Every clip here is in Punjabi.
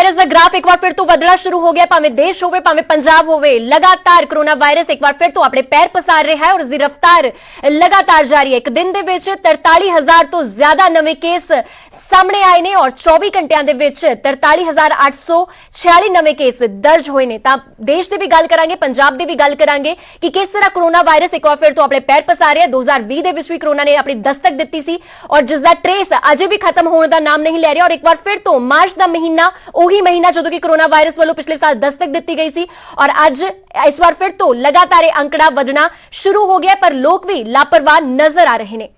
वायरस का ग्राफ एक बार फिर तो वधना शुरू हो गया। भावें देश होवे भावें पंजाब होवे, लगातार कोरोना वायरस एक बार फिर तो अपने पैर पसार रहा है और इसकी रफ्तार लगातार जारी है। एक दिन दे विच 43,000 तो ज्यादा नवे केस सामने आए ने और 24 घंटिया दे विच 43,846 नवे केस दर्ज होए ने। तां देश की भी गल करांगे, पंजाब की भी गल करांगे कि किस तरह कोरोना वायरस एक बार फिर तो अपने पैर पसार रहा है। 2020 दे विच भी कोरोना ने अपनी दस्तक दी सी और जिसका ट्रेस अजे भी खत्म होने का नाम नहीं ले रहा और एक बार फिर तो मार्च का महीना ਉਹੀ ਮਹੀਨਾ ਜਦੋਂ ਕਿ ਕੋਰੋਨਾ ਵਾਇਰਸ ਵੱਲੋਂ ਪਿਛਲੇ ਸਾਲ ਦਸਤਕ ਦਿੱਤੀ ਗਈ ਸੀ ਔਰ ਅੱਜ ਇਸ ਵਾਰ ਫਿਰ ਤੋਂ ਲਗਾਤਾਰ ਇਹ ਅੰਕੜਾ ਵਧਣਾ ਸ਼ੁਰੂ ਹੋ ਗਿਆ ਪਰ ਲੋਕ ਵੀ ਲਾਪਰਵਾਹ ਨਜ਼ਰ ਆ ਰਹੇ ਨੇ।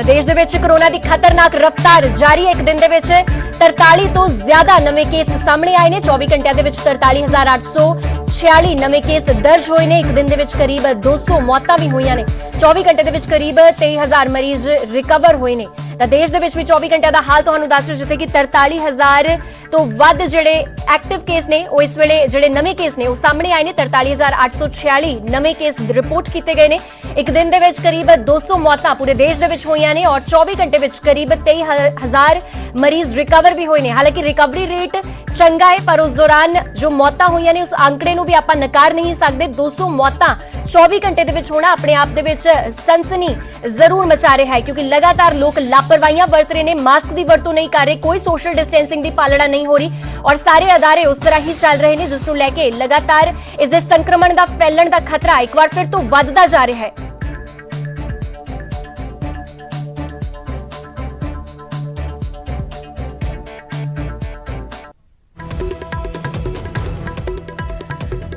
देश के कोरोना की खतरनाक रफ्तार जारी है। एक दिन के 43 तो ज्यादा नवे केस सामने आए ने। 24 घंटिया 43,846 नवे केस दर्ज होए ने। एक दिन के करीब 200 मौतां भी हुई ने। 24 घंटे के करीब 23,000 मरीज रिकवर होए ने। देश के भी 24 घंटिया का हाल तुहानूं दस रहे जिथे कि 43,000 तो वध जिहड़े एक्टिव केस ने वो इस वेले जिहड़े नवे केस ने वो सामने आए ने। 43,846 नवे केस रिपोर्ट किए गए ने। एक दिन के करीब 200 मौतां पूरे देश के होईयां ने और 24 घंटे में करीब 23,000 मरीज रिकवर भी हुए ने। हालांकि रिकवरी रेट चंगा है पर उस दौरान जो मौतां हुई ने उस आंकड़े नूं भी आपां नकार नहीं सकते। 200 मौतां 24 घंटे दे विच होना अपने आप दे विच सनसनी जरूर मचा रहा है क्योंकि लगातार लोग लापरवाहियां बरत रहे हैं, मास्क की वरतों नहीं कर रहे, कोई सोशल डिस्टेंसिंग की पालना नहीं हो रही और सारे अदारे उस तरह ही चल रहे हैं जिसनूं लैके लगातार इस संक्रमण का फैलण का खतरा एक बार फिर तो वधदा जा रहा है।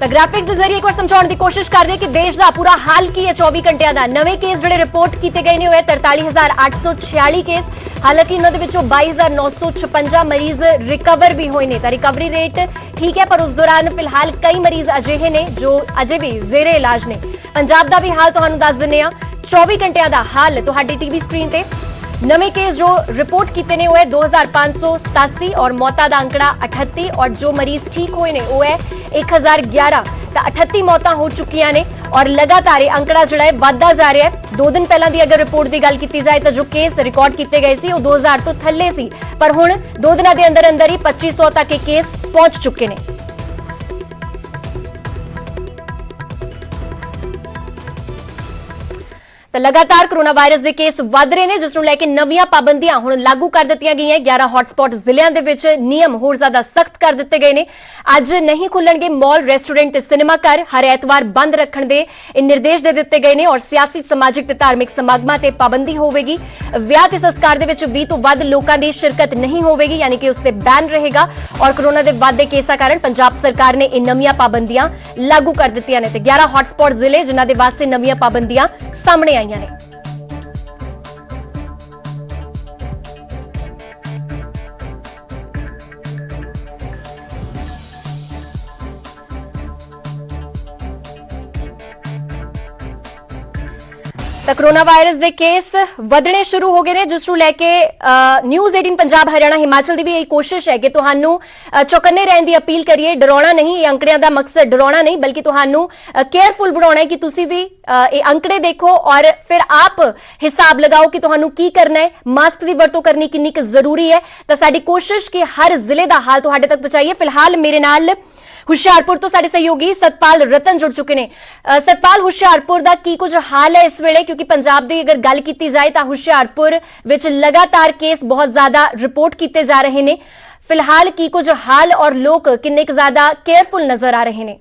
ग्राफिक्स के जरिए एक बार समझाने की कोशिश कर रहे हैं कि देश का पूरा हाल की है। 24 घंटिया का नवे केस जो रिपोर्ट किए गए हैं 43,846 केस। हालांकि इन्होंने 22,956 मरीज रिकवर भी हुए हैं। रिकवरी रेट ठीक है पर उस दौरान फिलहाल कई मरीज अजिहे ने जो अजे भी जेरे इलाज ने। पंजाब का भी हाल तुहानूं दस दिंदे आ। 24 घंटिया का हाल तुहाडी टीवी स्क्रीन ते नवे केस जो रिपोर्ट किए ने वो है 2,587 और मौतां दा आंकड़ा 38 और जो मरीज ठीक हुए ने वो है 1,011। 38 मौतां हो चुकियां ने और लगातार आंकड़ा जिहड़ा है वधदा जा रहा है। 2 दिन पहला दी अगर रिपोर्ट की गल की जाए तो जो केस रिकॉर्ड किए गए सी वो 2,000 तो थल्ले सी पर हुण 2 दिनों के अंदर अंदर ही 2,500 तक के केस पहुंच चुके ने। तो लगातार कोरोना वायरस के केस वध रहे हैं जिसनूं लैके नवीं पाबंदियां हुण लागू कर दित्तियां गईयां। 11 हॉटस्पॉट जिलियां दे विच नियम होर ज्यादा सख्त कर दित्ते गए ने। अज नहीं खुलणगे मॉल, रेस्टोरेंट ते सिनेमा घर, हर एतवार बंद रखण दे निर्देश दे दित्ते गए ने और सियासी, समाजिक ते धार्मिक समागमां ते पाबंदी होवेगी। विआह ते संस्कार दे विच 20 तो वध लोकां दी शिरकत नहीं होवेगी यानी कि उसते बैन रहेगा और कोरोना दे वधदे केसां कारण पंजाब सरकार ने इन नवीं पाबंदियां लागू कर दित्तियां ने। 11 हॉटस्पॉट जिले जिन्हां दे वास्ते नवीं पाबंदियां सामने आईयां ने। कोरोना वायरस के केस वधने शुरू हो गए हैं जिसनूं लैके न्यूज़ 18 पंजाब, हरियाणा, हिमाचल की भी यही कोशिश है कि तुहानूं चौकन्ने रहने की अपील करिए। डराउणा नहीं, ये अंकड़ियां का मकसद डराउणा नहीं बल्कि तुहानूं केयरफुल बनाउणा है कि तुसीं भी ये अंकड़े देखो और फिर आप हिसाब लगाओ कि तुहानूं की करना है, मास्क की वरतों करनी कितनी जरूरी है। तो साडी कोशिश कि हर जिले का हाल तुहाडे तक पहुंचाइए। फिलहाल मेरे नाल हुशियारपुर तो साडे सहयोगी सतपाल रतन जुड़ चुके हैं। सतपाल, हुशियारपुर का की कुछ हाल है इस वेले क्योंकि पंजाब की अगर गल की जाए तो हुशियारपुर विच लगातार केस बहुत ज्यादा रिपोर्ट किए जा रहे हैं। फिलहाल की कुछ हाल और लोग किन्ने ज्यादा केयरफुल नजर आ रहे हैं?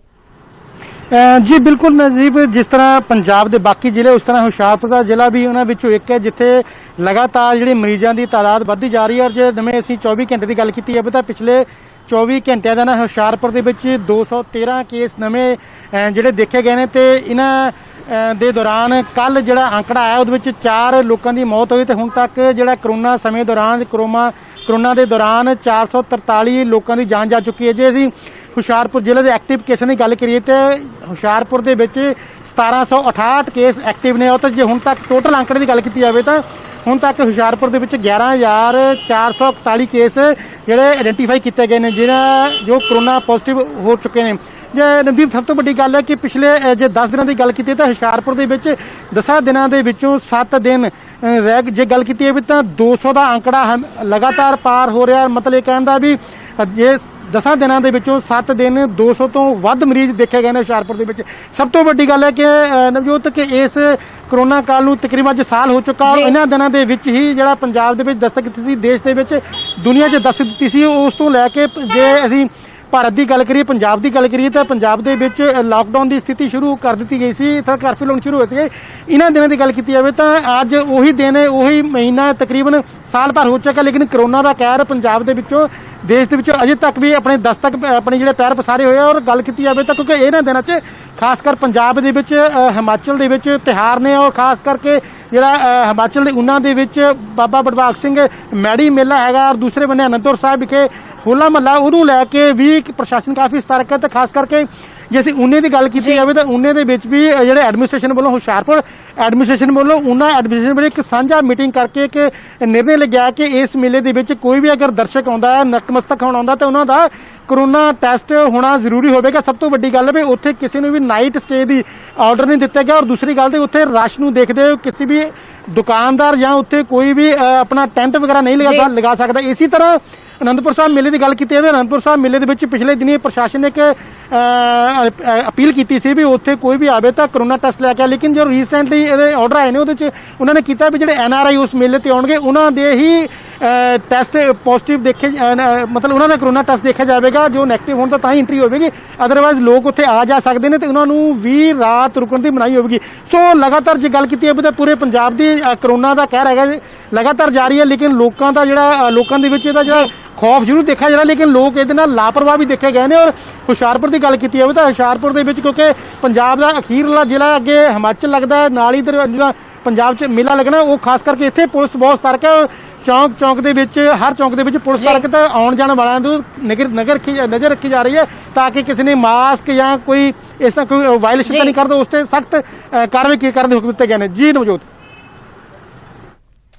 जी बिल्कुल नजीब, जिस तरह पंजाब के बाकी जिले उस तरह हुशियारपुर का जिला भी उन्होंने एक है जिथे लगातार जी मरीजों की तादाद बढ़ती जा रही है और जो नवे असी 24 घंटे की गल की जाए तो पिछले 24 घंटिया का ना हुशियारपुर के 213 केस नवे जोड़े देखे गए हैं। तो इन्हों दे दौरान कल जो आंकड़ा आया वो 4 लोगों की मौत हुई तो हुण तक जो करोना समय दौरान कोरोना के दौरान 443 लोगों की जान जा चुकी है। जो असी ਹੁਸ਼ਿਆਰਪੁਰ ਜ਼ਿਲ੍ਹੇ ਦੇ ਐਕਟਿਵ ਕੇਸਾਂ ਦੀ ਗੱਲ ਕਰੀਏ ਤੇ ਹੁਸ਼ਿਆਰਪੁਰ ਦੇ ਵਿੱਚ 1768 ਕੇਸ ਐਕਟਿਵ ਨੇ। ਉਹ ਤਾਂ ਜੇ ਹੁਣ ਤੱਕ ਟੋਟਲ ਅੰਕੜੇ ਦੀ ਗੱਲ ਕੀਤੀ ਜਾਵੇ ਤਾਂ ਹੁਣ ਤੱਕ ਹੁਸ਼ਿਆਰਪੁਰ ਦੇ ਵਿੱਚ 11,441 ਕੇਸ ਜਿਹੜੇ ਆਇਡੈਂਟੀਫਾਈ ਕੀਤੇ ਗਏ ਨੇ, ਜਿਹੜਾ ਜੋ ਕਰੋਨਾ ਪੋਜ਼ਿਟਿਵ ਹੋ ਚੁੱਕੇ ਨੇ। ਜੇ ਨਵਦੀਪ, ਸਭ ਤੋਂ ਵੱਡੀ ਗੱਲ ਹੈ ਕਿ ਪਿਛਲੇ ਜੇ 10 ਦਿਨਾਂ ਦੀ ਗੱਲ ਕੀਤੀ ਤਾਂ ਹੁਸ਼ਿਆਰਪੁਰ ਦੇ ਵਿੱਚ 10 ਦਿਨਾਂ ਦੇ ਵਿੱਚੋਂ 7 ਦਿਨ ਜੇ ਗੱਲ ਕੀਤੀ ਜਾਵੇ ਤਾਂ 200 ਦਾ ਅੰਕੜਾ ਲਗਾਤਾਰ ਪਾਰ ਹੋ ਰਿਹਾ। ਮਤਲਬ ਇਹ ਕਹਿਣ ਦਾ ਵੀ ਜੇ 10 ਦਿਨਾਂ ਦੇ ਵਿੱਚੋਂ 7 ਦਿਨ 200 ਤੋਂ ਵੱਧ ਮਰੀਜ਼ ਦੇਖੇ ਗਏ ਨੇ ਹੁਸ਼ਿਆਰਪੁਰ ਦੇ ਵਿੱਚ। ਸਭ ਤੋਂ ਵੱਡੀ ਗੱਲ ਹੈ ਕਿ ਨਵਜੋਤ ਕਿ ਇਸ ਕਰੋਨਾ ਕਾਲ ਨੂੰ ਤਕਰੀਬਨ ਅੱਜ ਸਾਲ ਹੋ ਚੁੱਕਾ। ਇਹਨਾਂ ਦਿਨਾਂ ਦੇ ਵਿੱਚ ਹੀ ਜਿਹੜਾ ਪੰਜਾਬ ਦੇ ਵਿੱਚ ਦਸਤਕ ਦਿੱਤੀ ਸੀ, ਦੇਸ਼ ਦੇ ਵਿੱਚ ਦੁਨੀਆ 'ਚ ਦਸਤਕ ਦਿੱਤੀ ਸੀ, ਉਸ ਤੋਂ ਲੈ ਕੇ ਜੇ ਅਸੀਂ ਭਾਰਤ ਦੀ ਗੱਲ ਕਰੀਏ, ਪੰਜਾਬ ਦੀ ਗੱਲ ਕਰੀਏ ਤਾਂ ਪੰਜਾਬ ਦੇ ਵਿੱਚ ਲਾਕਡਾਊਨ ਦੀ ਸਥਿਤੀ ਸ਼ੁਰੂ ਕਰ ਦਿੱਤੀ ਗਈ ਸੀ, ਇੱਥੇ ਕਰਫਿਊ ਲਾਉਣੇ ਸ਼ੁਰੂ ਹੋਏ ਸੀਗੇ। ਇਹਨਾਂ ਦਿਨਾਂ ਦੀ ਗੱਲ ਕੀਤੀ ਜਾਵੇ ਤਾਂ ਅੱਜ ਉਹੀ ਦਿਨ ਹੈ, ਉਹੀ ਮਹੀਨਾ ਤਕਰੀਬਨ ਸਾਲ ਭਰ ਹੋ ਚੁੱਕਾ, ਲੇਕਿਨ ਕਰੋਨਾ ਦਾ ਕਹਿਰ ਪੰਜਾਬ ਦੇ ਵਿੱਚੋਂ, ਦੇਸ਼ ਦੇ ਵਿੱਚੋਂ ਅਜੇ ਤੱਕ ਵੀ ਆਪਣੇ ਦਸਤਕ ਆਪਣੇ ਜਿਹੜੇ ਪੈਰ ਪਸਾਰੇ ਹੋਏ ਆ। ਔਰ ਗੱਲ ਕੀਤੀ ਜਾਵੇ ਤਾਂ ਕਿਉਂਕਿ ਇਹਨਾਂ ਦਿਨਾਂ 'ਚ ਖਾਸ ਕਰ ਪੰਜਾਬ ਦੇ ਵਿੱਚ, ਹਿਮਾਚਲ ਦੇ ਵਿੱਚ ਤਿਉਹਾਰ ਨੇ, ਔਰ ਖਾਸ ਕਰਕੇ ਜਿਹੜਾ ਹਿਮਾਚਲ ਦੇ ਉਹਨਾਂ ਦੇ ਵਿੱਚ ਬਾਬਾ ਬਡਭਾਗ ਸਿੰਘ ਮੈੜੀ ਮੇਲਾ ਹੈਗਾ, ਔਰ ਦੂਸਰੇ ਬੰਨੇ ਅਨੰਦਪੁਰ ਸਾਹਿਬ ਵਿਖੇ ਹੋਲਾ ਮਹੱਲਾ, ਉਹਨੂੰ ਲੈ ਕੇ ਵੀ ਪ੍ਰਸ਼ਾਸਨ ਕਾਫੀ ਸਤਰਕ ਹੈ। ਤੇ ਖਾਸ ਕਰਕੇ ਜੇ ਅਸੀਂ ਉਨੇ ਦੀ ਗੱਲ ਕੀਤੀ ਜਾਵੇ ਤਾਂ ਉਨੇ ਦੇ ਵਿੱਚ ਵੀ ਜਿਹੜੇ ਐਡਮਿਨਿਸਟ੍ਰੇਸ਼ਨ ਵੱਲੋਂ, ਹੁਸ਼ਿਆਰਪੁਰ ਐਡਮਿਨਿਸਟ੍ਰੇਸ਼ਨ ਵੱਲੋਂ ਉਹਨਾਂ ਐਡਮਿਨਿਸਟ੍ਰੇਸ਼ਨ ਵੱਲੋਂ ਇੱਕ ਸਾਂਝਾ ਮੀਟਿੰਗ ਕਰਕੇ ਇੱਕ ਨਿਰਣੇ ਲਿਆ ਕਿ ਇਸ ਮੇਲੇ ਦੇ ਵਿੱਚ ਕੋਈ ਵੀ ਅਗਰ ਦਰਸ਼ਕ ਆਉਂਦਾ ਹੈ, ਨਤਮਸਤਕ ਹੋਣ ਆਉਂਦਾ, ਤਾਂ ਉਹਨਾਂ ਦਾ ਕਰੋਨਾ ਟੈਸਟ ਹੋਣਾ ਜ਼ਰੂਰੀ ਹੋਵੇਗਾ। ਸਭ ਤੋਂ ਵੱਡੀ ਗੱਲ ਹੈ ਵੀ ਉੱਥੇ ਕਿਸੇ ਨੂੰ ਵੀ ਨਾਈਟ ਸਟੇ ਦੀ ਆਰਡਰ ਨਹੀਂ ਦਿੱਤਾ ਗਿਆ। ਔਰ ਦੂਸਰੀ ਗੱਲ ਤੇ ਉੱਥੇ ਰਸ਼ ਨੂੰ ਦੇਖਦੇ ਹੋਏ ਕਿਸੇ ਵੀ ਦੁਕਾਨਦਾਰ ਜਾਂ ਉੱਥੇ ਕੋਈ ਵੀ ਆਪਣਾ ਟੈਂਟ ਵਗੈਰਾ ਨਹੀਂ ਲਗਾ ਸਕਦਾ। ਇਸੇ ਤਰ੍ਹਾਂ ਅਨੰਦਪੁਰ ਸਾਹਿਬ ਮੇਲੇ ਦੀ ਗੱਲ ਕੀਤੀ ਜਾਵੇ, ਅਨੰਦਪੁਰ ਸਾਹਿਬ ਮੇਲੇ ਦੇ ਵਿੱਚ ਪਿਛਲੇ ਦਿਨੀ ਪ੍ਰਸ਼ਾਸਨ ਨੇ ਇੱਕ ਅਪੀਲ ਕੀਤੀ ਸੀ ਵੀ ਉੱਥੇ ਕੋਈ ਵੀ ਆਵੇ ਤਾਂ ਕਰੋਨਾ ਟੈਸਟ ਲੈ ਕੇ, ਲੇਕਿਨ ਜੋ ਰੀਸੈਂਟਲੀ ਇਹਦੇ ਆਰਡਰ ਆਏ ਨੇ ਉਹਦੇ 'ਚ ਉਹਨਾਂ ਨੇ ਕੀਤਾ ਵੀ ਜਿਹੜੇ NRI ਉਸ ਮੇਲੇ ਤੇ ਆਉਣਗੇ ਉਹਨਾਂ ਦੇ ਹੀ ਟੈਸਟ ਪੋਜ਼ਿਟਿਵ ਦੇਖੇ, ਮਤਲਬ ਉਹਨਾਂ ਦਾ ਕਰੋਨਾ ਟੈਸਟ ਦੇਖਿਆ ਜਾਵੇਗਾ, ਜੋ ਨੈਗੇਟਿਵ ਹੋਣ ਤਾਂ ਹੀ ਐਂਟਰੀ ਹੋਵੇਗੀ, ਅਦਰਵਾਈਜ਼ ਲੋਕ ਉੱਥੇ ਆ ਜਾ ਸਕਦੇ ਨੇ ਤੇ ਉਹਨਾਂ ਨੂੰ ਵੀ ਰਾਤ ਰੁਕਣ ਦੀ ਮਨਾਹੀ ਹੋਵੇਗੀ। ਸੋ ਲਗਾਤਾਰ ਜੇ ਗੱਲ ਕੀਤੀ ਜਾਵੇ ਤਾਂ ਪੂਰੇ ਪੰਜਾਬ ਦੀ ਕਰੋਨਾ ਦਾ ਕਹਿਰ ਹੈਗਾ ਲਗਾਤਾਰ ਜਾਰੀ ਹੈ, ਲੇਕਿਨ ਲੋਕਾਂ ਦਾ ਜਿਹੜਾ ਲੋਕਾਂ ਦੇ ਵਿੱਚ ਇਹਦਾ ਜਿਹੜਾ ਖੌਫ ਜ਼ਰੂਰ ਦੇਖਿਆ ਜਾ ਰਿਹਾ, ਲੇਕਿਨ ਲੋਕ ਇਹਦੇ ਨਾਲ ਲਾਪਰਵਾਹ ਵੀ ਦੇਖੇ ਗਏ ਨੇ। ਔਰ ਹੁਸ਼ਿਆਰਪੁਰ ਦੀ ਗੱਲ ਕੀਤੀ ਜਾਵੇ ਤਾਂ ਹੁਸ਼ਿਆਰਪੁਰ ਦੇ ਵਿੱਚ ਕਿਉਂਕਿ ਪੰਜਾਬ ਦਾ ਅਖੀਰਲਾ ਜ਼ਿਲ੍ਹਾ ਅੱਗੇ ਹਿਮਾਚਲ ਲੱਗਦਾ ਹੈ, ਨਾਲ ਹੀ ਜਿਹੜਾ ਪੰਜਾਬ 'ਚ ਮੇਲਾ ਲੱਗਣਾ, ਉਹ ਖਾਸ ਕਰਕੇ ਇੱਥੇ ਪੁਲਿਸ ਬਹੁਤ ਸਤਰਕ ਹੈ। ਚੌਂਕ ਦੇ ਵਿੱਚ, ਹਰ ਚੌਂਕ ਦੇ ਵਿੱਚ ਪੁਲਿਸ ਸਤਰਕ ਤਾਂ ਆਉਣ ਜਾਣ ਵਾਲਿਆਂ ਨੂੰ ਨਜ਼ਰ ਰੱਖੀ ਜਾ ਰਹੀ ਹੈ ਤਾਂ ਕਿ ਕਿਸੇ ਨੇ ਮਾਸਕ ਜਾਂ ਕੋਈ ਇਸ ਤਰ੍ਹਾਂ ਕੋਈ ਵਾਇਲੇਸ਼ਨ ਤਾਂ ਨਹੀਂ ਕਰਦਾ, ਉਸ ਤੇ ਸਖਤ ਕਾਰਵਾਈ ਕਰਨ ਦੇ ਹੁਕਮ ਦਿੱਤੇ ਗਏ ਨੇ। ਜੀ ਨਵਜੋਤ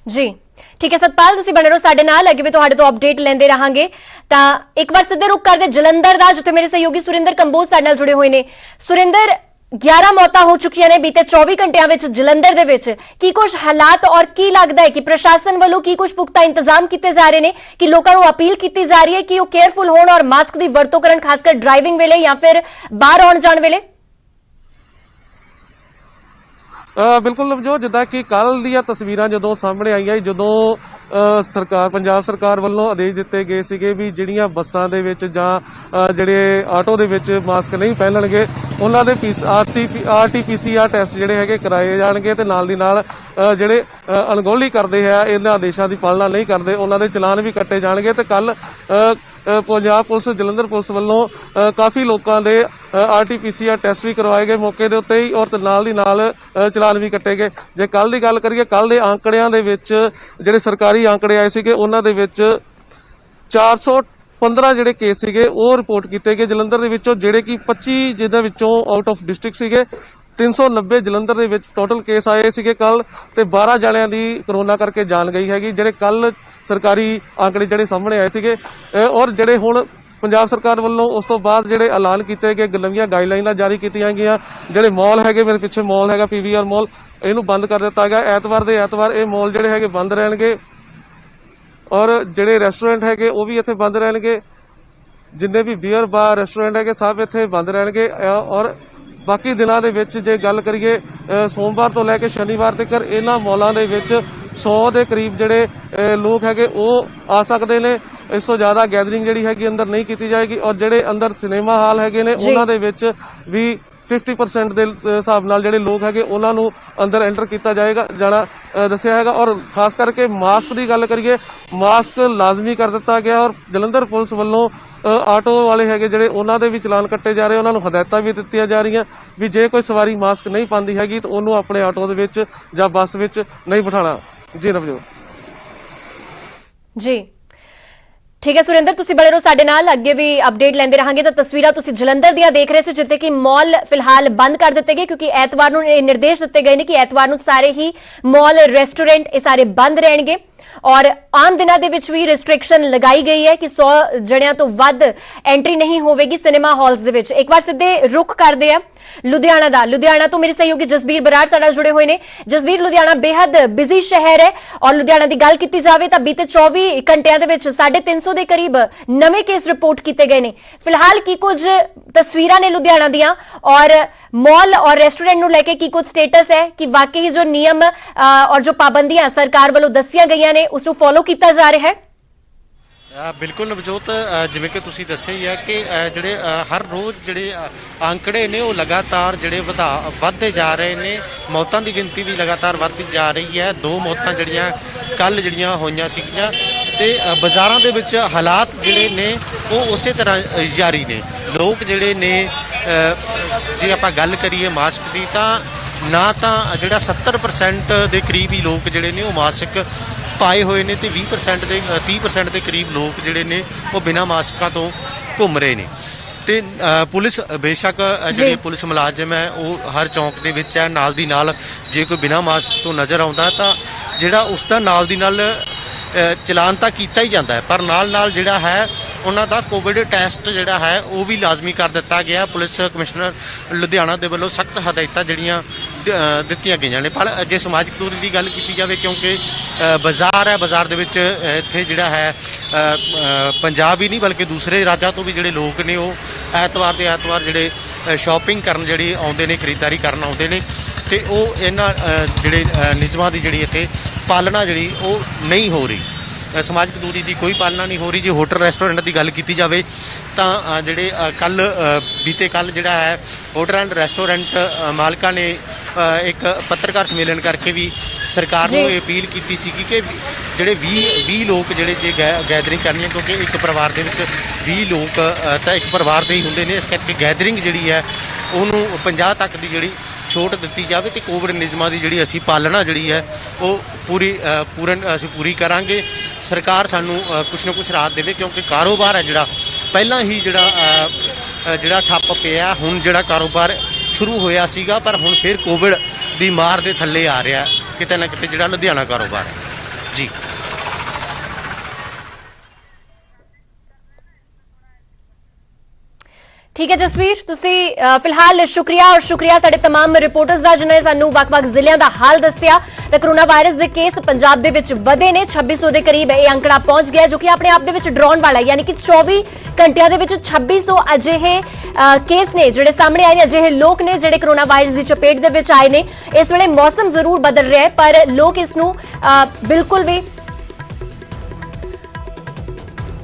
ਜੀ ਠੀਕ ਹੈ ਸਤਪਾਲ, ਤੁਸੀਂ ਬਣੇ ਰਹੋ ਸਾਡੇ ਨਾਲ, ਅੱਗੇ ਵੀ ਤੁਹਾਡੇ ਤੋਂ ਅਪਡੇਟ ਲੈਂਦੇ ਰਹਾਂਗੇ। ਤਾਂ ਇੱਕ ਵਾਰ ਸਿੱਧੇ ਰੁਕ ਕਰਦੇ ਜਲੰਧਰ ਦਾ, ਜਿੱਥੇ ਮੇਰੇ ਸਹਿਯੋਗੀ ਸੁਰਿੰਦਰ ਕੰਬੋਜ ਸਾਡੇ ਨਾਲ ਜੁੜੇ ਹੋਏ ਨੇ। ਸੁਰਿੰਦਰ, 11 ਮੌਤਾਂ ਹੋ ਚੁੱਕੀਆਂ ਨੇ ਬੀਤੇ 24 ਘੰਟਿਆਂ ਵਿੱਚ ਜਲੰਧਰ ਦੇ ਵਿੱਚ, ਕੀ ਕੁਝ ਹਾਲਾਤ ਔਰ ਕੀ ਲੱਗਦਾ ਹੈ ਕਿ ਪ੍ਰਸ਼ਾਸਨ ਵੱਲੋਂ ਕੀ ਕੁਝ ਪੁਖਤਾ ਇੰਤਜ਼ਾਮ ਕੀਤੇ ਜਾ ਰਹੇ ਨੇ, ਕਿ ਲੋਕਾਂ ਨੂੰ ਅਪੀਲ ਕੀਤੀ ਜਾ ਰਹੀ ਹੈ ਕਿ ਉਹ ਕੇਅਰਫੁਲ ਹੋਣ ਔਰ ਮਾਸਕ ਦੀ ਵਰਤੋਂ ਕਰਨ, ਖਾਸ ਕਰ ਡਰਾਈਵਿੰਗ ਵੇਲੇ ਜਾਂ ਫਿਰ ਬਾਹਰ ਆਉਣ ਜਾਣ ਵੇਲੇ? ਬਿਲਕੁਲ ਨਵਜੋਤ, ਜਿੱਦਾਂ ਕਿ ਕੱਲ ਦੀਆਂ ਤਸਵੀਰਾਂ ਜਦੋਂ ਸਾਹਮਣੇ ਆਈਆਂ, ਜਦੋਂ ਪੰਜਾਬ ਸਰਕਾਰ ਵੱਲੋਂ ਆਦੇਸ਼ ਦਿੱਤੇ ਗਏ ਸੀਗੇ ਵੀ ਜਿਹੜੀਆਂ ਬੱਸਾਂ ਦੇ ਵਿੱਚ ਜਾਂ ਜਿਹੜੇ ਆਟੋ ਦੇ ਵਿੱਚ ਮਾਸਕ ਨਹੀਂ ਪਹਿਨਣਗੇ ਉਹਨਾਂ ਦੇ RT-PCR ਟੈਸਟ ਜਿਹੜੇ ਹੈਗੇ ਕਰਾਏ ਜਾਣਗੇ, ਤੇ ਨਾਲ ਦੀ ਨਾਲ ਜਿਹੜੇ ਅਣਗੌਲੀ ਕਰਦੇ ਆ, ਇਹਨਾਂ ਆਦੇਸ਼ਾਂ ਦੀ ਪਾਲਣਾ ਨਹੀਂ ਕਰਦੇ, ਉਹਨਾਂ ਦੇ ਚਲਾਨ ਵੀ ਕੱਟੇ ਜਾਣਗੇ। ਤੇ ਕੱਲ ਪੰਜਾਬ ਪੁਲਿਸ, ਜਲੰਧਰ ਪੁਲਿਸ ਵੱਲੋਂ ਕਾਫੀ ਲੋਕਾਂ ਦੇ RT-PCR ਟੈਸਟ ਵੀ ਕਰਵਾਏ ਗਏ ਮੌਕੇ ਦੇ ਉੱਤੇ ਹੀ, ਔਰ ਨਾਲ ਦੀ ਨਾਲ ਚਲਾਨ ਵੀ ਕੱਟੇ ਗਏ। ਜੇ ਕੱਲ ਦੀ ਗੱਲ ਕਰੀਏ, ਕੱਲ ਦੇ ਆંકੜਿਆਂ ਦੇ ਵਿੱਚ ਜਿਹੜੇ ਸਰਕਾਰੀ ਆંકੜੇ ਆਏ ਸੀਗੇ ਉਹਨਾਂ ਦੇ ਵਿੱਚ 415 ਜਿਹੜੇ ਕੇਸ ਸੀਗੇ ਉਹ ਰਿਪੋਰਟ ਕੀਤੇ ਗਏ ਜਲੰਧਰ ਦੇ ਵਿੱਚੋਂ, ਜਿਹੜੇ ਕਿ 25 ਜਿਹਦੇ ਵਿੱਚੋਂ ਆਊਟ ਆਫ ਡਿਸਟ੍ਰਿਕਟ ਸੀਗੇ। 390 ਜਲੰਧਰ ਦੇ ਵਿੱਚ ਟੋਟਲ ਕੇਸ ਆਏ ਸੀਗੇ ਕੱਲ, ਤੇ 12 ਜਣਿਆਂ ਦੀ ਕਰੋਨਾ ਕਰਕੇ ਜਾਨ ਗਈ ਹੈਗੀ, ਜਿਹੜੇ ਕੱਲ ਸਰਕਾਰੀ ਆંકੜੇ ਜਿਹੜੇ ਸਾਹਮਣੇ ਆਏ ਸੀਗੇ। ਔਰ ਜਿਹੜੇ ਹੁਣ ਪੰਜਾਬ ਸਰਕਾਰ ਵੱਲੋਂ ਉਸ ਤੋਂ ਬਾਅਦ ਜਿਹੜੇ ਐਲਾਨ ਕੀਤੇ ਗਏ, ਨਵੀਆਂ ਗਾਈਡਲਾਈਨਾਂ ਜਾਰੀ ਕੀਤੀਆਂ ਗਈਆਂ। ਜਿਹੜੇ ਮਾਲ ਹੈਗੇ, ਮੇਰੇ ਪਿੱਛੇ ਮਾਲ ਹੈਗਾ PVR ਮਾਲ, ਇਹਨੂੰ ਬੰਦ ਕਰ ਦਿੱਤਾ ਗਿਆ। ਐਤਵਾਰ ਦੇ ਐਤਵਾਰ ਇਹ ਮਾਲ ਜਿਹੜੇ ਹੈਗੇ ਬੰਦ ਰਹਿਣਗੇ, ਔਰ ਜਿਹੜੇ ਰੈਸਟੋਰੈਂਟ ਹੈਗੇ ਉਹ ਵੀ ਇੱਥੇ ਬੰਦ ਰਹਿਣਗੇ, ਜਿੰਨੇ ਵੀ ਬੀਅਰ ਬਾਰ ਰੈਸਟੋਰੈਂਟ ਹੈਗੇ ਸਭ ਇੱਥੇ ਬੰਦ ਰਹਿਣਗੇ। ਔਰ ਬਾਕੀ ਦਿਨਾਂ ਦੇ ਵਿੱਚ ਜੇ ਗੱਲ ਕਰੀਏ, ਸੋਮਵਾਰ ਤੋਂ ਲੈ ਕੇ ਸ਼ਨੀਵਾਰ ਤੱਕ ਇਹਨਾਂ ਮਾਲਾਂ ਦੇ ਵਿੱਚ 100 ਦੇ ਕਰੀਬ ਜਿਹੜੇ ਲੋਕ ਹੈਗੇ ਉਹ ਆ ਸਕਦੇ ਨੇ। ਇਸ ਤੋਂ ਜ਼ਿਆਦਾ ਗੈਦਰਿੰਗ ਜਿਹੜੀ ਹੈਗੀ ਅੰਦਰ ਨਹੀਂ ਕੀਤੀ ਜਾਏਗੀ। ਔਰ ਜਿਹੜੇ ਅੰਦਰ ਸਿਨੇਮਾ ਹਾਲ ਹੈਗੇ ਨੇ ਉਹਨਾਂ ਦੇ ਵਿੱਚ ਵੀ 50% ਦੇ ਹਿਸਾਬ ਨਾਲ ਜਿਹੜੇ ਲੋਕ ਹੈਗੇ ਉਹਨਾਂ ਨੂੰ ਅੰਦਰ ਐਂਟਰ ਕੀਤਾ ਜਾਣਾ ਦੱਸਿਆ ਹੈਗਾ। ਔਰ ਖਾਸ ਕਰਕੇ ਮਾਸਕ ਦੀ ਗੱਲ ਕਰੀਏ, ਮਾਸਕ ਲਾਜ਼ਮੀ ਕਰ ਦਿੱਤਾ ਗਿਆ। ਔਰ ਜਲੰਧਰ ਪੁਲਿਸ ਵੱਲੋਂ ਆਟੋ ਵਾਲੇ ਹੈਗੇ ਜਿਹੜੇ ਉਹਨਾਂ ਦੇ ਵੀ ਚਲਾਨ ਕੱਟੇ ਜਾ ਰਹੇ, ਉਹਨਾਂ ਨੂੰ ਹਦਾਇਤਾਂ ਵੀ ਦਿੱਤੀਆਂ ਜਾ ਰਹੀਆਂ ਵੀ ਜੇ ਕੋਈ ਸਵਾਰੀ ਮਾਸਕ ਨਹੀਂ ਪਾਉਂਦੀ ਹੈਗੀ ਤਾਂ ਉਹਨੂੰ ਆਪਣੇ ਆਟੋ ਦੇ ਵਿੱਚ ਜਾਂ ਬੱਸ ਵਿੱਚ ਨਹੀਂ ਬਿਠਾਉਣਾ। ਜੀ ਨਵਜੋਤ ਜੀ ਠੀਕ ਹੈ ਸੁਰਿੰਦਰ, ਤੁਸੀਂ ਬਣੇ ਰਹੋ ਸਾਡੇ ਨਾਲ, ਅੱਗੇ ਵੀ ਅਪਡੇਟ ਲੈਂਦੇ ਰਹਾਂਗੇ। ਤਾਂ ਤਸਵੀਰਾਂ ਤੁਸੀਂ ਜਲੰਧਰ ਦੀਆਂ ਦੇਖ ਰਹੇ ਸੀ, ਜਿੱਥੇ ਕਿ ਮਾਲ ਫਿਲਹਾਲ ਬੰਦ ਕਰ ਦਿੱਤੇ ਗਏ, ਕਿਉਂਕਿ ਐਤਵਾਰ ਨੂੰ ਇਹ ਨਿਰਦੇਸ਼ ਦਿੱਤੇ ਗਏ ਨੇ ਕਿ ਐਤਵਾਰ ਨੂੰ ਸਾਰੇ ਹੀ ਮਾਲ, ਰੈਸਟੋਰੈਂਟ ਇਹ ਸਾਰੇ ਬੰਦ ਰਹਿਣਗੇ। ਔਰ ਆਮ ਦਿਨਾਂ ਦੇ ਵਿੱਚ ਵੀ ਰਿਸਟ੍ਰਿਕਸ਼ਨ ਲਗਾਈ ਗਈ ਹੈ ਕਿ 100 ਜਣਿਆਂ ਤੋਂ ਵੱਧ ਐਂਟਰੀ ਨਹੀਂ ਹੋਵੇਗੀ ਸਿਨੇਮਾ ਹਾਲਸ ਦੇ ਵਿੱਚ। ਇੱਕ ਵਾਰ ਸਿੱਧੇ ਰੁਖ ਕਰਦੇ ਆ ਲੁਧਿਆਣਾ ਤੋਂ ਮੇਰੇ ਸਹਿਯੋਗੀ ਜਸਬੀਰ ਬਰਾੜ ਸਾਡੇ ਨਾਲ ਜੁੜੇ ਹੋਏ ਨੇ। ਜਸਬੀਰ, ਲੁਧਿਆਣਾ ਬੇहद ਬਿਜ਼ੀ ਸ਼ਹਿਰ ਹੈ ਔਰ ਲੁਧਿਆਣਾ ਦੀ ਗੱਲ ਕੀਤੀ ਜਾਵੇ ਤਾਂ ਬੀਤੇ 24 ਘੰਟਿਆਂ ਦੇ ਵਿੱਚ 350 ਦੇ ਕਰੀਬ ਨਵੇਂ ਕੇਸ ਰਿਪੋਰਟ ਕੀਤੇ ਗਏ ਨੇ। ਫਿਲਹਾਲ ਕੀ ਕੁਝ ਤਸਵੀਰਾਂ ਨੇ ਲੁਧਿਆਣਾ ਦੀਆਂ ਔਰ ਮਾਲ ਔਰ ਰੈਸਟੋਰੈਂਟ ਨੂੰ ਲੈ ਕੇ ਕੀ ਕੁਝ ਸਟੇਟਸ ਹੈ ਕਿ ਵਾਕਈ ਜੋ ਨਿਯਮ ਔਰ ਜੋ ਪਾਬੰਦੀਆਂ ਸਰਕਾਰ ਵੱਲੋਂ ਦੱਸੀਆਂ ਗਈਆਂ ਨੇ ਉਸ ਨੂੰ ਫੋਲੋ ਕੀਤਾ ਜਾ ਰਿਹਾ ਹੈ? ਬਿਲਕੁਲ ਨਵਜੋਤ, ਜਿਵੇਂ ਕਿ ਤੁਸੀਂ ਦੱਸਿਆ ਹੀ ਹੈ ਕਿ ਜਿਹੜੇ ਹਰ ਰੋਜ਼ ਜਿਹੜੇ ਅੰਕੜੇ ਨੇ ਉਹ ਲਗਾਤਾਰ ਜਿਹੜੇ ਵੱਧਦੇ ਜਾ ਰਹੇ ਨੇ। ਮੌਤਾਂ ਦੀ ਗਿਣਤੀ ਵੀ ਲਗਾਤਾਰ ਵੱਧਦੀ ਜਾ ਰਹੀ ਹੈ। 2 ਮੌਤਾਂ ਜਿਹੜੀਆਂ ਕੱਲ ਜਿਹੜੀਆਂ ਹੋਈਆਂ ਸੀਗੀਆਂ ਤੇ ਬਾਜ਼ਾਰਾਂ ਦੇ ਵਿੱਚ ਹਾਲਾਤ ਜਿਹੜੇ ਨੇ ਉਹ ਉਸੇ ਤਰ੍ਹਾਂ ਜਾਰੀ ਨੇ। ਲੋਕ ਜਿਹੜੇ ਨੇ ਜੇ ਆਪਾਂ ਗੱਲ ਕਰੀਏ ਮਾਸਕ ਦੀ ਤਾਂ ਨਾ ਤਾਂ ਜਿਹੜਾ 70% ਦੇ ਕਰੀਬ ਹੀ ਲੋਕ ਜਿਹੜੇ ਨੇ ਉਹ ਮਾਸਕ ਪਾਏ ਹੋਏ ਨੇ ਤੇ 30% ਦੇ ਕਰੀਬ ਲੋਕ ਜਿਹੜੇ ਨੇ ਉਹ ਬਿਨਾਂ ਮਾਸਕਾਂ ਤੋਂ ਘੁੰਮ ਰਹੇ ਨੇ। ਤੇ ਪੁਲਿਸ ਬੇਸ਼ੱਕ ਜਿਹੜੀ ਪੁਲਿਸ ਮੁਲਾਜ਼ਮ ਹੈ ਉਹ ਹਰ ਚੌਂਕ ਦੇ ਵਿੱਚ ਹੈ। ਨਾਲ ਦੀ ਨਾਲ ਜੇ ਕੋਈ ਬਿਨਾਂ ਮਾਸਕ ਤੋਂ ਨਜ਼ਰ ਆਉਂਦਾ ਤਾਂ ਜਿਹੜਾ ਉਸ ਦਾ ਨਾਲ ਦੀ ਨਾਲ ਚਲਾਨ ਤਾਂ ਕੀਤਾ ਹੀ ਜਾਂਦਾ ਹੈ, ਪਰ ਨਾਲ ਜਿਹੜਾ ਹੈ ਉਹਨਾਂ ਦਾ ਕੋਵਿਡ ਟੈਸਟ ਜਿਹੜਾ ਹੈ ਉਹ ਵੀ ਲਾਜ਼ਮੀ ਕਰ ਦਿੱਤਾ ਗਿਆ। ਪੁਲਿਸ ਕਮਿਸ਼ਨਰ ਲੁਧਿਆਣਾ ਦੇ ਵੱਲੋਂ ਸਖਤ ਹਦਾਇਤਾਂ ਜਿਹੜੀਆਂ ਦਿੱਤੀਆਂ ਗਈਆਂ ਨੇ। ਪਰ ਜੇ ਸਮਾਜਿਕ ਦੂਰੀ ਦੀ ਗੱਲ ਕੀਤੀ ਜਾਵੇ, ਕਿਉਂਕਿ ਬਾਜ਼ਾਰ ਹੈ, ਬਾਜ਼ਾਰ ਦੇ ਵਿੱਚ ਇੱਥੇ ਜਿਹੜਾ ਹੈ ਪੰਜਾਬ ਹੀ ਨਹੀਂ ਬਲਕਿ ਦੂਸਰੇ ਰਾਜਾਂ ਤੋਂ ਵੀ ਜਿਹੜੇ ਲੋਕ ਨੇ ਉਹ ਐਤਵਾਰ ਦੇ ਐਤਵਾਰ ਜਿਹੜੇ ਸ਼ਾਪਿੰਗ ਕਰਨ ਜਿਹੜੀ ਆਉਂਦੇ ਨੇ, ਖਰੀਦਦਾਰੀ ਕਰਨ ਆਉਂਦੇ ਨੇ ਤੇ ਉਹ ਇਹਨਾਂ ਜਿਹੜੇ ਨਿਯਮਾਂ ਦੀ ਜਿਹੜੀ ਇੱਥੇ ਪਾਲਣਾ ਜਿਹੜੀ ਉਹ ਨਹੀਂ ਹੋ ਰਹੀ। ਸਮਾਜਿਕ ਦੂਰੀ ਦੀ ਕੋਈ ਪਾਲਣਾ ਨਹੀਂ ਹੋ ਰਹੀ। ਜੇ ਹੋਟਲ ਰੈਸਟੋਰੈਂਟ ਦੀ ਗੱਲ ਕੀਤੀ ਜਾਵੇ ਤਾਂ ਜਿਹੜੇ ਬੀਤੇ ਕੱਲ ਜਿਹੜਾ ਹੈ ਹੋਟਲ ਐਂਡ ਰੈਸਟੋਰੈਂਟ ਮਾਲਕਾਂ ਨੇ ਇੱਕ ਪੱਤਰਕਾਰ ਸੰਮੇਲਨ ਕਰਕੇ ਵੀ ਸਰਕਾਰ ਨੂੰ ਇਹ ਅਪੀਲ ਕੀਤੀ ਸੀ ਕਿ ਜਿਹੜੇ 20 ਲੋਕ ਜਿਹੜੇ ਜੇ ਗੈਦਰਿੰਗ ਕਰਨੀ ਹੈ, ਕਿਉਂਕਿ ਇੱਕ ਪਰਿਵਾਰ ਦੇ ਵਿੱਚ 20 ਲੋਕ ਤਾਂ ਇੱਕ ਪਰਿਵਾਰ ਦੇ ਹੀ ਹੁੰਦੇ ਨੇ, ਇਸ ਕਰਕੇ ਗੈਦਰਿੰਗ ਜਿਹੜੀ ਹੈ ਉਹਨੂੰ 50 ਤੱਕ ਦੀ ਜਿਹੜੀ ਛੋਟ ਦਿੱਤੀ ਜਾਵੇ ਤੇ ਕੋਵਿਡ ਨਿਯਮਾਂ ਦੀ ਜਿਹੜੀ ਅਸੀਂ ਪਾਲਣਾ ਜਿਹੜੀ ਹੈ ਉਹ ਅਸੀਂ ਪੂਰੀ ਕਰਾਂਗੇ। ਸਰਕਾਰ ਸਾਨੂੰ ਕੁਛ ਨਾ ਕੁਛ ਰਾਹਤ ਦੇਵੇ, ਕਿਉਂਕਿ ਕਾਰੋਬਾਰ ਹੈ ਜਿਹੜਾ ਪਹਿਲਾਂ ਹੀ ਜਿਹੜਾ ਠੱਪ ਪਿਆ। ਹੁਣ ਜਿਹੜਾ ਕਾਰੋਬਾਰ ਸ਼ੁਰੂ ਹੋਇਆ ਸੀਗਾ ਪਰ ਹੁਣ ਫਿਰ ਕੋਵਿਡ ਦੀ ਮਾਰ ਦੇ ਥੱਲੇ ਆ ਰਿਹਾ ਕਿਤੇ ਨਾ ਕਿਤੇ ਜਿਹੜਾ ਲੁਧਿਆਣਾ ਕਾਰੋਬਾਰ ਹੈ ਜੀ। ਠੀਕ ਹੈ ਜਸਵੀਰ, ਤੁਸੀਂ ਫਿਲਹਾਲ ਸ਼ੁਕਰੀਆ ਔਰ ਸ਼ੁਕਰੀਆ ਸਾਡੇ तमाम ਰਿਪੋਰਟਰਸ ਦਾ ਜਿਨ੍ਹਾਂ ਨੇ ਸਾਨੂੰ ਵੱਖ-ਵੱਖ ਜ਼ਿਲ੍ਹਿਆਂ ਦਾ ਹਾਲ ਦੱਸਿਆ। ਤਾਂ ਕਰੋਨਾ ਵਾਇਰਸ ਦੇ ਕੇਸ ਪੰਜਾਬ ਦੇ ਵਿੱਚ ਵਧੇ ਨੇ, 2600 ਦੇ ਕਰੀਬ ਇਹ ਅੰਕੜਾ ਪਹੁੰਚ ਗਿਆ, ਜੋ ਕਿ ਆਪਣੇ ਆਪ ਦੇ ਵਿੱਚ ਡਰਾਉਣ ਵਾਲਾ ਹੈ। ਯਾਨੀ ਕਿ 24 ਘੰਟਿਆਂ ਦੇ ਵਿੱਚ 2600 ਅਜਿਹੇ ਕੇਸ ਨੇ ਜਿਹੜੇ ਸਾਹਮਣੇ ਆਏ ਨੇ, ਅਜਿਹੇ ਲੋਕ ਨੇ ਜਿਹੜੇ ਕਰੋਨਾ ਵਾਇਰਸ ਦੀ ਚਪੇਟ ਦੇ ਵਿੱਚ ਆਏ ਨੇ। ਇਸ ਵੇਲੇ ਮੌਸਮ ਜ਼ਰੂਰ ਬਦਲ ਰਿਹਾ ਹੈ ਪਰ ਲੋਕ ਇਸ ਨੂੰ ਬਿਲਕੁਲ ਵੀ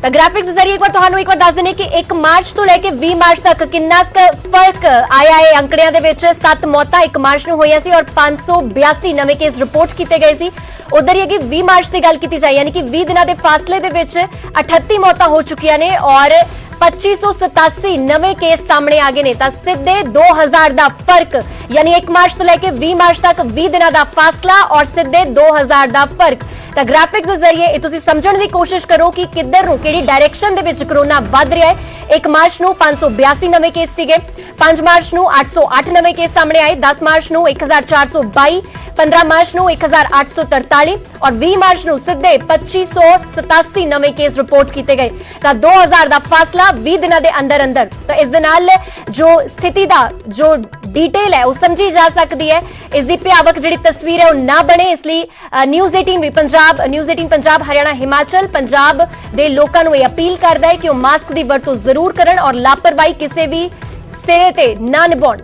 ਤਾਂ ਗ੍ਰਾਫਿਕਸ ਦੇ ਜ਼ਰੀਏ ਇੱਕ ਵਾਰ ਦੱਸ ਦਿੰਦੇ ਕਿ 1 ਮਾਰਚ ਤੋਂ ਲੈ ਕੇ 20 ਮਾਰਚ ਤੱਕ ਕਿੰਨਾ ਕੁ ਫਰਕ ਆਇਆ ਹੈ ਅੰਕੜਿਆਂ ਦੇ ਵਿੱਚ। 7 ਮੌਤਾਂ 1 ਮਾਰਚ ਨੂੰ ਹੋਈਆਂ ਸੀ ਔਰ 582 ਨਵੇਂ ਕੇਸ ਰਿਪੋਰਟ ਕੀਤੇ ਗਏ ਸੀ। ਉਧਰ ਹੀ ਅਗੇ 20 ਮਾਰਚ ਦੀ ਗੱਲ ਕੀਤੀ ਜਾਏ, ਯਾਨੀ ਕਿ 20 ਦਿਨਾਂ ਦੇ ਫਾਸਲੇ ਦੇ ਵਿੱਚ 38 ਮੌਤਾਂ ਹੋ ਚੁੱਕੀਆਂ ਨੇ ਔਰ 2587 ਨਵੇਂ ਕੇਸ ਸਾਹਮਣੇ ਆ ਗਏ ਨੇ। ਤਾਂ ਸਿੱਧੇ 2000 ਦਾ ਫਰਕ, ਯਾਨੀ 1 ਮਾਰਚ ਤੋਂ ਲੈ ਕੇ 20 ਮਾਰਚ ਤੱਕ 20 ਦਿਨਾਂ ਦਾ ਫਾਸਲਾ ਔਰ ਸਿੱਧੇ 2000 ਦਾ ਫਰਕ। ਤਾਂ ਗ੍ਰਾਫਿਕਸ ਦੇ ਜ਼ਰੀਏ ਇਹ ਤੁਸੀਂ ਸਮਝਣ ਦੀ ਕੋਸ਼ਿਸ਼ ਕਰੋ ਕਿ ਕਿੱਧਰ ਨੂੰ, ਕਿਹੜੀ ਡਾਇਰੈਕਸ਼ਨ ਦੇ ਵਿੱਚ ਕਰੋਨਾ ਵੱਧ ਰਿਹਾ ਹੈ। 1 ਮਾਰਚ ਨੂੰ 582 ਨਵੇਂ ਕੇਸ ਸੀਗੇ, 5 ਮਾਰਚ ਨੂੰ 808 ਨਵੇਂ ਕੇਸ ਸਾਹਮਣੇ ਆਏ, 10 ਮਾਰਚ ਨੂੰ 1422, 15 ਮਾਰਚ ਨੂੰ 1843 ਔਰ 20 ਮਾਰਚ ਨੂੰ ਸਿੱਧੇ 2587 ਨਵੇਂ ਕੇਸ ਰਿਪੋਰਟ ਕੀਤੇ ਗਏ। ਤਾਂ 2000 ਦਾ ਫਾਸਲਾ 20 ਦਿਨਾਂ ਦੇ ਅੰਦਰ। ਤਾਂ ਇਸ ਦੇ ਨਾਲ ਜੋ ਸਥਿਤੀ ਦਾ ਜੋ ਡੀਟੇਲ ਹੈ ਉਹ ਸਮਝੀ ਜਾ ਸਕਦੀ ਹੈ। ਇਸ ਦੀ ਭਿਆਵਕ ਜਿਹੜੀ ਤਸਵੀਰ ਹੈ ਉਹ ਨਾ ਬਣੇ, ਇਸ ਲਈ ਨਿਊਜ਼ 18 ਪੰਜਾਬ ਹਰਿਆਣਾ ਹਿਮਾਚਲ ਪੰਜਾਬ ਦੇ ਲੋਕਾਂ ਨੂੰ ਇਹ ਅਪੀਲ ਕਰਦਾ ਹੈ ਕਿ ਉਹ ਮਾਸਕ ਦੀ ਵਰਤੋਂ ਜ਼ਰੂਰ ਕਰਨ ਔਰ ਲਾਪਰਵਾਹੀ ਕਿਸੇ ਵੀ ਸਿਰੇ ਤੇ ਨਾ ਨਿਭਾਉਣ।